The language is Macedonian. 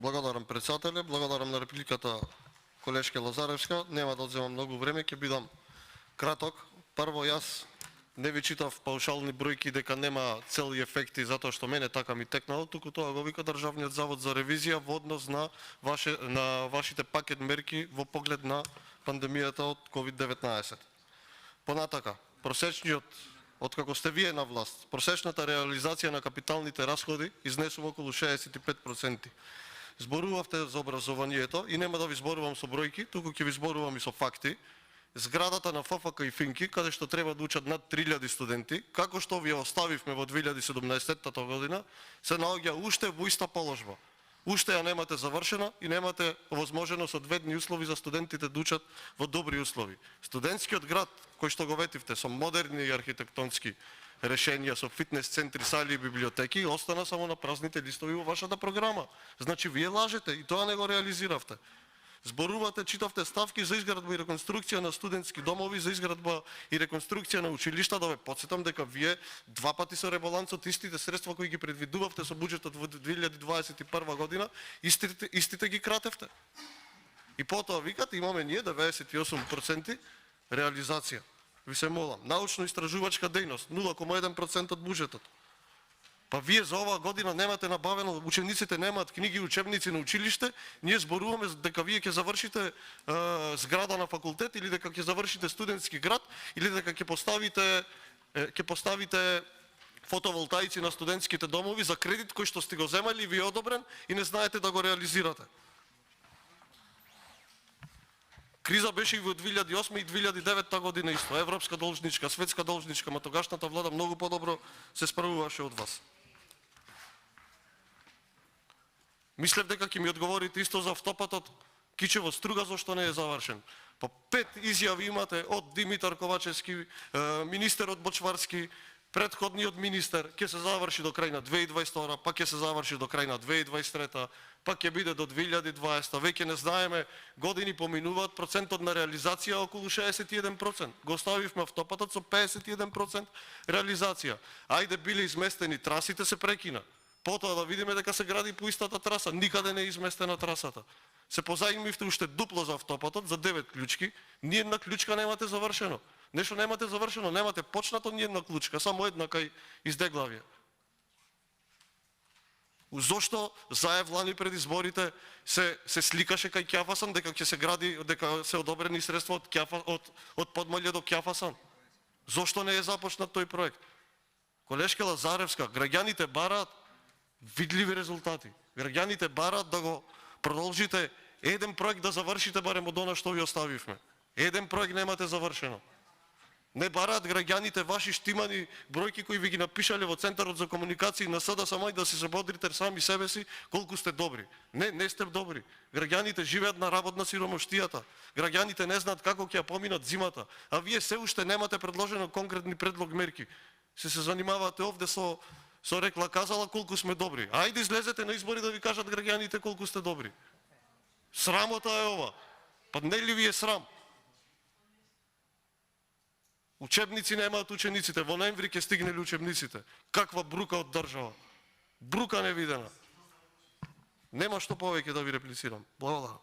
Благодарам председателе, благодарам на репликата колешке Лазаревска. Нема да одземам многу време, ќе бидам краток. Прво, јас не ви читав паушални бројки дека нема цели ефекти затоа што мене така ми текнало, туку тоа го вика Државниот завод за ревизија во однос на вашите пакет мерки во поглед на пандемијата од COVID-19. Понатака, просечниот, откако сте вие на власт, просечната реализација на капиталните расходи изнесува околу 65%. Зборувавте за образованието и нема да ви зборувам со бројки, туку ќе ви зборувам и со факти. Зградата на ФФК и Финки, каде што треба да учат над 3000 студенти, како што ви оставивме во 2017 година, се наоѓа уште во иста положба. Уште ја немате завршена и немате возможност од ведни услови за студентите да учат во добри услови. Студентскиот град, кој што го ветивте, со модерни архитектонски решенија, со фитнес центри, сали и библиотеки, остана само на празните листови во вашата програма. Значи, вие лажете и тоа не го реализиравте. Зборувате, читавте ставки за изградба и реконструкција на студентски домови, за изградба и реконструкција на училишта, да ве потсетам дека вие два пати со ребалансот истите средства кои ги предвидувавте со буџетот во 2021 година, истите ги кратевте. И потоа викате имаме ние 98% реализација. Ви се молам, научно-истражувачка дејност 0,1% од буџетот. Па вие за оваа година немате набавено, учениците немаат книги и учебници на училиште, ние зборуваме дека вие ќе завршите зграда на факултет или дека ќе завршите студентски град или дека ќе поставите фотоволтаици на студентските домови за кредит кој што сте го земали и ви е одобрен и не знаете да го реализирате. Криза беше и во 2008 и 2009 година исто. Европска должничка, светска должничка, ма тогашната влада многу подобро се справуваше од вас. Мислев дека ќе ми одговорите исто за автопатот Кичево Струга, зашто не е завршен. По 5 изјави имате од Димитар Ковачевски, министерот Бочварски, предходниот министер, ќе се заврши до крај на 2022, па ќе се заврши до крај на 2023, па ќе биде до 2020, веќе не знаеме, години поминуваат, процентот на реализација околу 61%. Го оставивме автопатот со 51% реализација. Ајде биле изместени трасите, се прекина. Потоа да видиме дека се гради по истата траса, никаде не е изместена трасата. Се позаимивте уште дупло за автопатот, за 9 клучки, ни една клучка немате завршено. Нешто немате завршено, немате почнато ни една клучка, само една кај Издеглавје. Зошто зајавлани пред изборите се сликаше кај Ќафасан дека ќе се гради, дека се одобрени средства од Подмалје до Ќафасан? Зошто не е започнат тој проект? Колешке Лазаревска, граѓаните бараат видливи резултати. Граѓаните бараат да го продолжите еден проект да завршите барем од она што ви оставивме. Еден проект немате завршено. Не бараат граѓаните ваши штимани бројки кои ви ги напишале во Центарот за комуникации на СД, само да се бодрите сами себе си колку сте добри. Не сте добри. Граѓаните живеат на работна сиромаштијата. Граѓаните не знаат како ќе ја поминат зимата, а вие се уште немате предложено конкретни предлог мерки. Се занимавате овде со рекла казала колку сме добри. Ајде излезете на избори да ви кажат граѓаните колку сте добри. Срамота е ова. Па не ли ви е срам? Учебници немаат учениците, во ноември ќе стигнели учебниците. Каква брука од држава. Брука невидена. Нема што повеќе да ви реплицирам. Благодарам.